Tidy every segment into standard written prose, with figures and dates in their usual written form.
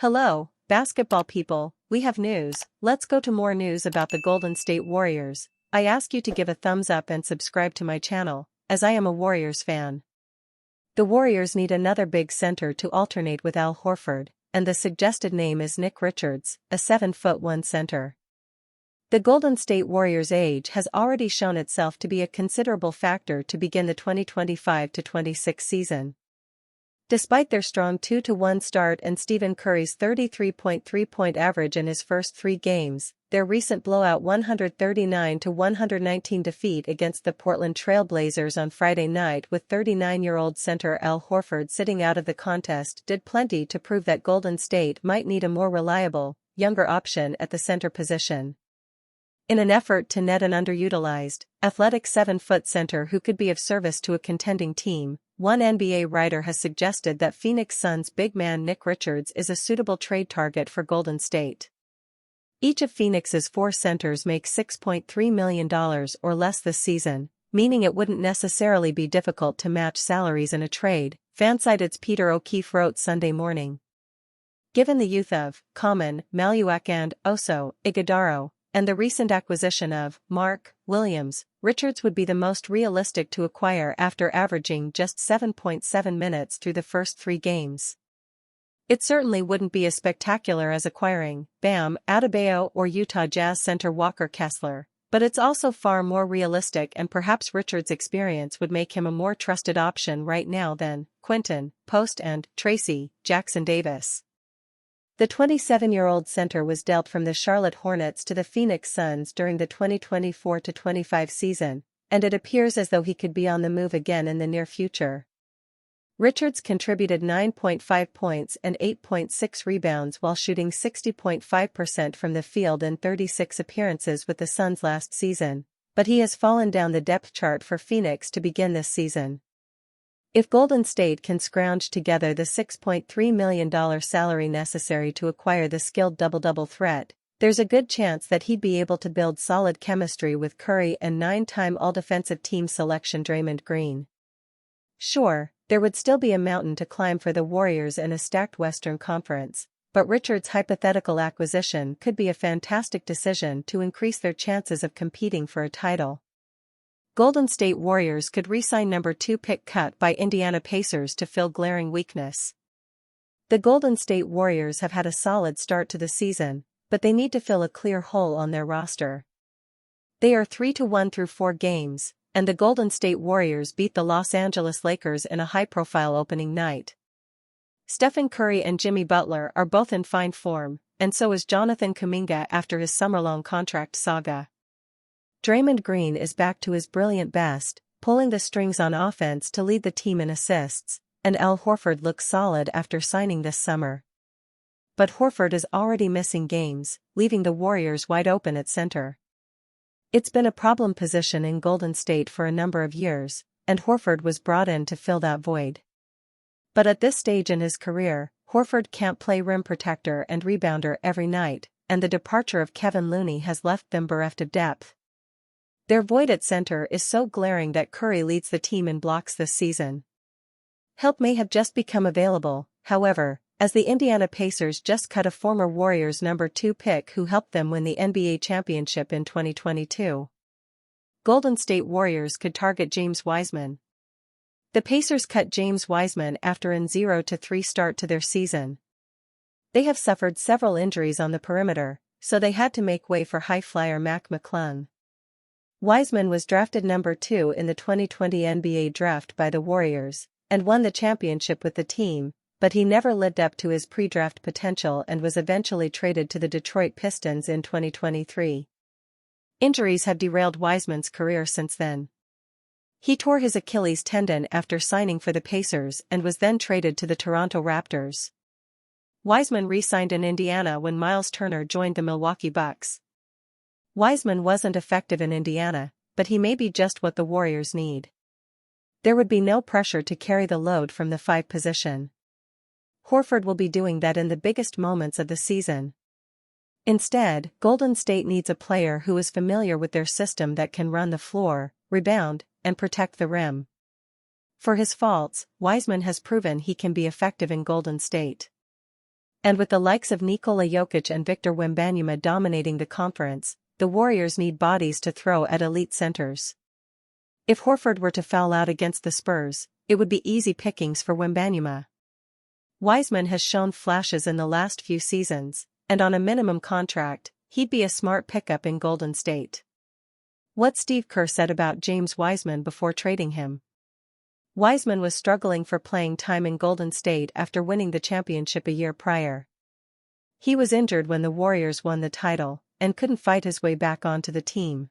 Hello, basketball people, we have news. Let's go to more news about the Golden State Warriors. I ask you to give a thumbs up and subscribe to my channel, as I am a Warriors fan. The Warriors need another big center to alternate with Al Horford, and the suggested name is Nick Richards, a 7'1" center. The Golden State Warriors' age has already shown itself to be a considerable factor to begin the 2025-26 season. Despite their strong 2-1 start and Stephen Curry's 33.3-point average in his first 3 games, their recent blowout 139-119 defeat against the Portland Trail Blazers on Friday night with 39-year-old center Al Horford sitting out of the contest did plenty to prove that Golden State might need a more reliable, younger option at the center position. In an effort to net an underutilized, athletic 7-foot center who could be of service to a contending team, one NBA writer has suggested that Phoenix Suns big man Nick Richards is a suitable trade target for Golden State. Each of Phoenix's 4 centers makes $6.3 million or less this season, meaning it wouldn't necessarily be difficult to match salaries in a trade, Fansided's Peter O'Keefe wrote Sunday morning. Given the youth of Common, Maluak and Oso Ighodaro, and the recent acquisition of Mark Williams, Richards would be the most realistic to acquire after averaging just 7.7 minutes through the first 3 games. It certainly wouldn't be as spectacular as acquiring Bam Adebayo or Utah Jazz center Walker Kessler, but it's also far more realistic, and perhaps Richards' experience would make him a more trusted option right now than Quinton Post and Tracy Jackson Davis. The 27-year-old center was dealt from the Charlotte Hornets to the Phoenix Suns during the 2024-25 season, and it appears as though he could be on the move again in the near future. Richards contributed 9.5 points and 8.6 rebounds while shooting 60.5% from the field in 36 appearances with the Suns last season, but he has fallen down the depth chart for Phoenix to begin this season. If Golden State can scrounge together the $6.3 million salary necessary to acquire the skilled double-double threat, there's a good chance that he'd be able to build solid chemistry with Curry and 9-time All-Defensive Team selection Draymond Green. Sure, there would still be a mountain to climb for the Warriors in a stacked Western Conference, but Richards' hypothetical acquisition could be a fantastic decision to increase their chances of competing for a title. Golden State Warriors could re-sign number 2 pick cut by Indiana Pacers to fill glaring weakness. The Golden State Warriors have had a solid start to the season, but they need to fill a clear hole on their roster. They are 3-1 through 4 games, and the Golden State Warriors beat the Los Angeles Lakers in a high-profile opening night. Stephen Curry and Jimmy Butler are both in fine form, and so is Jonathan Kuminga after his summer-long contract saga. Draymond Green is back to his brilliant best, pulling the strings on offense to lead the team in assists, and Al Horford looks solid after signing this summer. But Horford is already missing games, leaving the Warriors wide open at center. It's been a problem position in Golden State for a number of years, and Horford was brought in to fill that void. But at this stage in his career, Horford can't play rim protector and rebounder every night, and the departure of Kevin Looney has left them bereft of depth. Their void at center is so glaring that Curry leads the team in blocks this season. Help may have just become available, however, as the Indiana Pacers just cut a former Warriors number 2 pick who helped them win the NBA championship in 2022. Golden State Warriors could target James Wiseman. The Pacers cut James Wiseman after an 0-3 start to their season. They have suffered several injuries on the perimeter, so they had to make way for high flyer Mac McClung. Wiseman was drafted number 2 in the 2020 NBA draft by the Warriors, and won the championship with the team, but he never lived up to his pre-draft potential and was eventually traded to the Detroit Pistons in 2023. Injuries have derailed Wiseman's career since then. He tore his Achilles tendon after signing for the Pacers and was then traded to the Toronto Raptors. Wiseman re-signed in Indiana when Miles Turner joined the Milwaukee Bucks. Wiseman wasn't effective in Indiana, but he may be just what the Warriors need. There would be no pressure to carry the load from the 5 position. Horford will be doing that in the biggest moments of the season. Instead, Golden State needs a player who is familiar with their system that can run the floor, rebound, and protect the rim. For his faults, Wiseman has proven he can be effective in Golden State. And with the likes of Nikola Jokic and Victor Wembanyama dominating the conference, the Warriors need bodies to throw at elite centers. If Horford were to foul out against the Spurs, it would be easy pickings for Wembanyama. Wiseman has shown flashes in the last few seasons, and on a minimum contract, he'd be a smart pickup in Golden State. What Steve Kerr said about James Wiseman before trading him. Wiseman was struggling for playing time in Golden State after winning the championship a year prior. He was injured when the Warriors won the title, and couldn't fight his way back onto the team.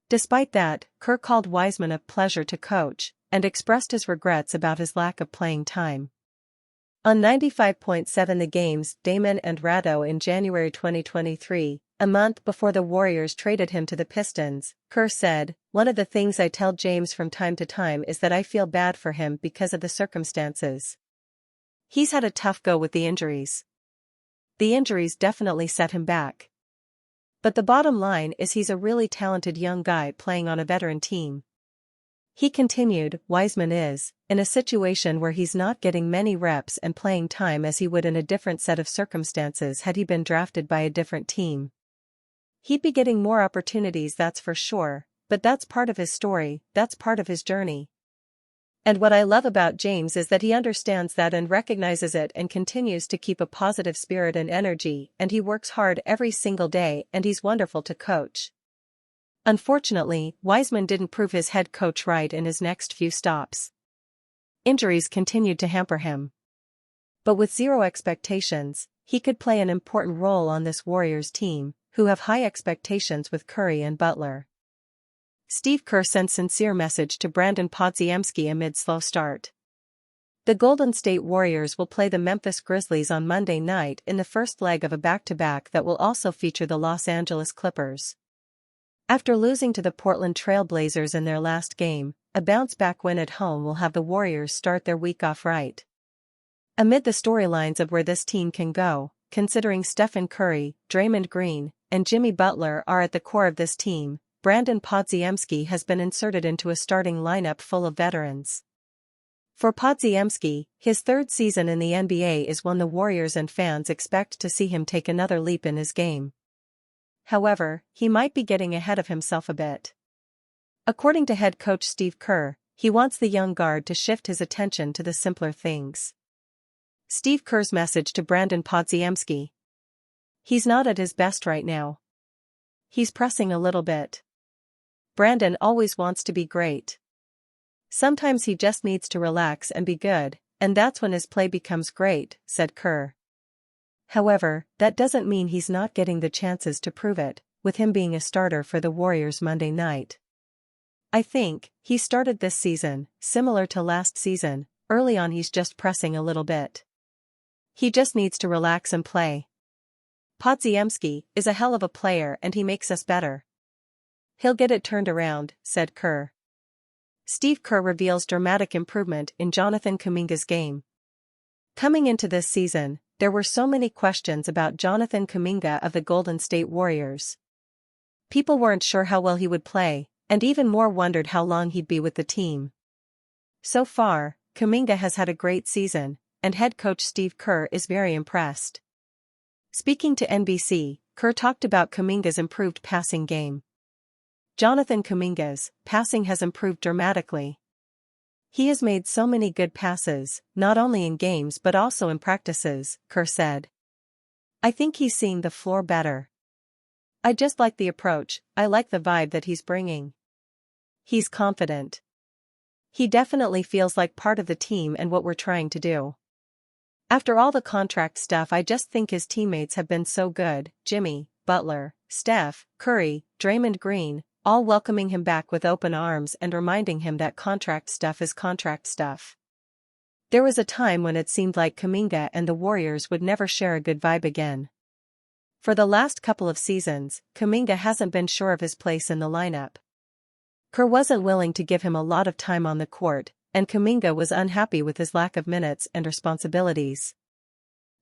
Despite that, Kerr called Wiseman a pleasure to coach, and expressed his regrets about his lack of playing time. On 95.7 The Game's Damon and Rado in January 2023, a month before the Warriors traded him to the Pistons, Kerr said, "One of the things I tell James from time to time is that I feel bad for him because of the circumstances. He's had a tough go with the injuries. The injuries definitely set him back. But the bottom line is he's a really talented young guy playing on a veteran team." He continued, Wiseman is, in a situation where he's not getting many reps and playing time as he would in a different set of circumstances had he been drafted by a different team. He'd be getting more opportunities, that's for sure, but that's part of his story, that's part of his journey. And what I love about James is that he understands that and recognizes it and continues to keep a positive spirit and energy, and he works hard every single day and he's wonderful to coach. Unfortunately, Wiseman didn't prove his head coach right in his next few stops. Injuries continued to hamper him. But with zero expectations, he could play an important role on this Warriors team, who have high expectations with Curry and Butler. Steve Kerr sent sincere message to Brandon Podziemski amid slow start. The Golden State Warriors will play the Memphis Grizzlies on Monday night in the first leg of a back-to-back that will also feature the Los Angeles Clippers. After losing to the Portland Trail Blazers in their last game, a bounce-back win at home will have the Warriors start their week off right. Amid the storylines of where this team can go, considering Stephen Curry, Draymond Green, and Jimmy Butler are at the core of this team, Brandon Podziemski has been inserted into a starting lineup full of veterans. For Podziemski, his third season in the NBA is one the Warriors and fans expect to see him take another leap in his game. However, he might be getting ahead of himself a bit. According to head coach Steve Kerr, he wants the young guard to shift his attention to the simpler things. Steve Kerr's message to Brandon Podziemski. He's not at his best right now. He's pressing a little bit. Brandon always wants to be great. Sometimes he just needs to relax and be good, and that's when his play becomes great, said Kerr. However, that doesn't mean he's not getting the chances to prove it, with him being a starter for the Warriors Monday night. I think he started this season, similar to last season, early on he's just pressing a little bit. He just needs to relax and play. Podziemski is a hell of a player and he makes us better. He'll get it turned around, said Kerr. Steve Kerr reveals dramatic improvement in Jonathan Kuminga's game. Coming into this season, there were so many questions about Jonathan Kuminga of the Golden State Warriors. People weren't sure how well he would play, and even more wondered how long he'd be with the team. So far, Kuminga has had a great season, and head coach Steve Kerr is very impressed. Speaking to NBC, Kerr talked about Kuminga's improved passing game. Jonathan Kuminga's passing has improved dramatically. He has made so many good passes, not only in games but also in practices, Kerr said. I think he's seeing the floor better. I just like the approach, I like the vibe that he's bringing. He's confident. He definitely feels like part of the team and what we're trying to do. After all the contract stuff, I just think his teammates have been so good, Jimmy, Butler, Steph, Curry, Draymond Green, all welcoming him back with open arms and reminding him that contract stuff is contract stuff. There was a time when it seemed like Kuminga and the Warriors would never share a good vibe again. For the last couple of seasons, Kuminga hasn't been sure of his place in the lineup. Kerr wasn't willing to give him a lot of time on the court, and Kuminga was unhappy with his lack of minutes and responsibilities.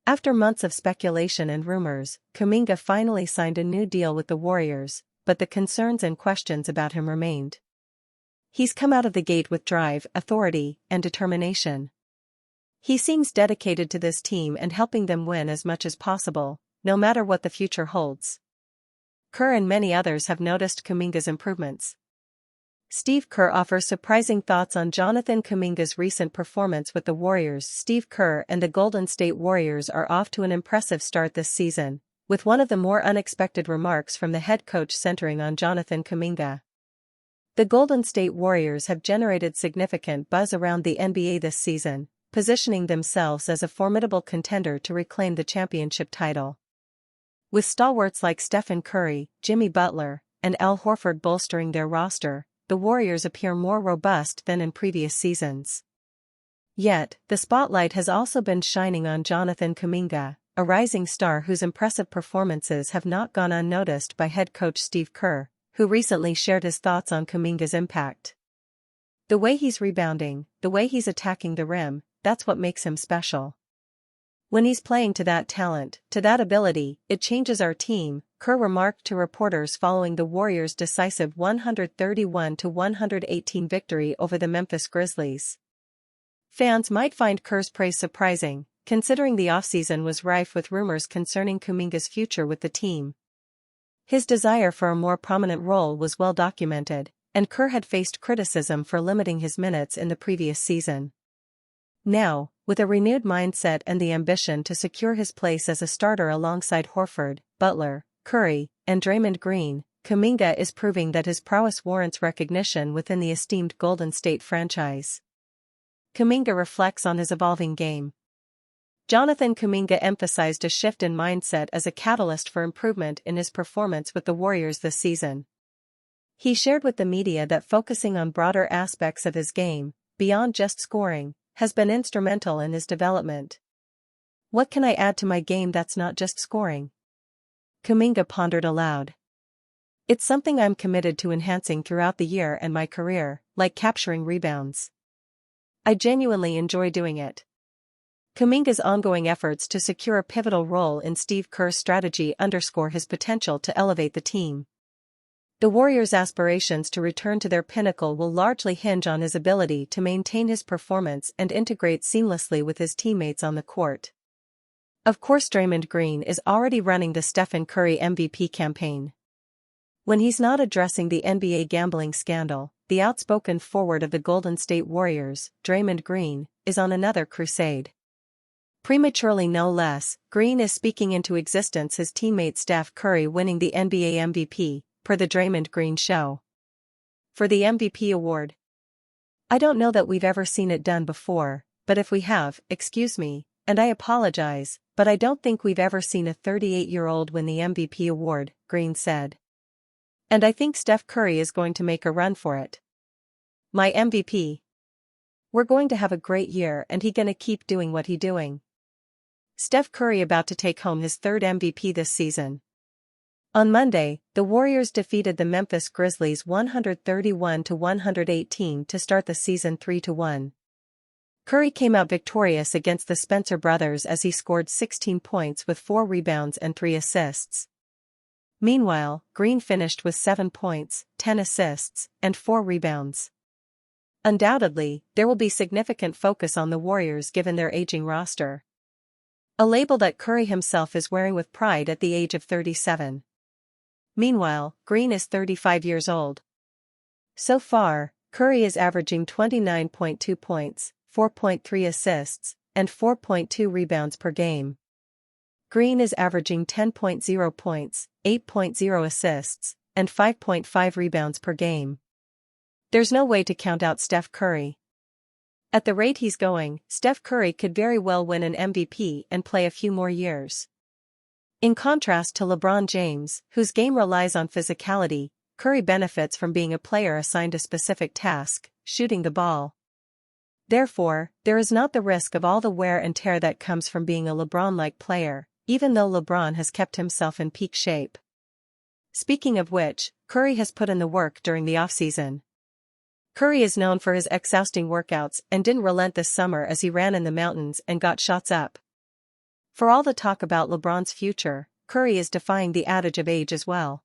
After months of speculation and rumors, Kuminga finally signed a new deal with the Warriors, but the concerns and questions about him remained. He's come out of the gate with drive, authority, and determination. He seems dedicated to this team and helping them win as much as possible, no matter what the future holds. Kerr and many others have noticed Kuminga's improvements. Steve Kerr offers surprising thoughts on Jonathan Kuminga's recent performance with the Warriors. Steve Kerr and the Golden State Warriors are off to an impressive start this season, with one of the more unexpected remarks from the head coach centering on Jonathan Kuminga. The Golden State Warriors have generated significant buzz around the NBA this season, positioning themselves as a formidable contender to reclaim the championship title. With stalwarts like Stephen Curry, Jimmy Butler, and Al Horford bolstering their roster, the Warriors appear more robust than in previous seasons. Yet, the spotlight has also been shining on Jonathan Kuminga, a rising star whose impressive performances have not gone unnoticed by head coach Steve Kerr, who recently shared his thoughts on Kuminga's impact. The way he's rebounding, the way he's attacking the rim, that's what makes him special. When he's playing to that talent, to that ability, it changes our team, Kerr remarked to reporters following the Warriors' decisive 131-118 victory over the Memphis Grizzlies. Fans might find Kerr's praise surprising, considering the offseason was rife with rumors concerning Kuminga's future with the team. His desire for a more prominent role was well documented, and Kerr had faced criticism for limiting his minutes in the previous season. Now, with a renewed mindset and the ambition to secure his place as a starter alongside Horford, Butler, Curry, and Draymond Green, Kuminga is proving that his prowess warrants recognition within the esteemed Golden State franchise. Kuminga reflects on his evolving game. Jonathan Kuminga emphasized a shift in mindset as a catalyst for improvement in his performance with the Warriors this season. He shared with the media that focusing on broader aspects of his game, beyond just scoring, has been instrumental in his development. What can I add to my game that's not just scoring? Kuminga pondered aloud. It's something I'm committed to enhancing throughout the year and my career, like capturing rebounds. I genuinely enjoy doing it. Kuminga's ongoing efforts to secure a pivotal role in Steve Kerr's strategy underscore his potential to elevate the team. The Warriors' aspirations to return to their pinnacle will largely hinge on his ability to maintain his performance and integrate seamlessly with his teammates on the court. Of course, Draymond Green is already running the Stephen Curry MVP campaign. When he's not addressing the NBA gambling scandal, the outspoken forward of the Golden State Warriors, Draymond Green, is on another crusade. Prematurely no less, Green is speaking into existence his teammate Steph Curry winning the NBA MVP, per the Draymond Green Show. For the MVP award. I don't know that we've ever seen it done before, but if we have, excuse me, and I apologize, but I don't think we've ever seen a 38-year-old win the MVP award, Green said. And I think Steph Curry is going to make a run for it. My MVP. We're going to have a great year and he gonna keep doing what he doing. Steph Curry about to take home his third MVP this season. On Monday, the Warriors defeated the Memphis Grizzlies 131-118 to start the season 3-1. Curry came out victorious against the Spencer brothers as he scored 16 points with 4 rebounds and 3 assists. Meanwhile, Green finished with 7 points, 10 assists, and 4 rebounds. Undoubtedly, there will be significant focus on the Warriors given their aging roster. A label that Curry himself is wearing with pride at the age of 37. Meanwhile, Green is 35 years old. So far, Curry is averaging 29.2 points, 4.3 assists, and 4.2 rebounds per game. Green is averaging 10.0 points, 8.0 assists, and 5.5 rebounds per game. There's no way to count out Steph Curry. At the rate he's going, Steph Curry could very well win an MVP and play a few more years. In contrast to LeBron James, whose game relies on physicality, Curry benefits from being a player assigned a specific task, shooting the ball. Therefore, there is not the risk of all the wear and tear that comes from being a LeBron-like player, even though LeBron has kept himself in peak shape. Speaking of which, Curry has put in the work during the offseason. Curry is known for his exhausting workouts and didn't relent this summer as he ran in the mountains and got shots up. For all the talk about LeBron's future, Curry is defying the adage of age as well.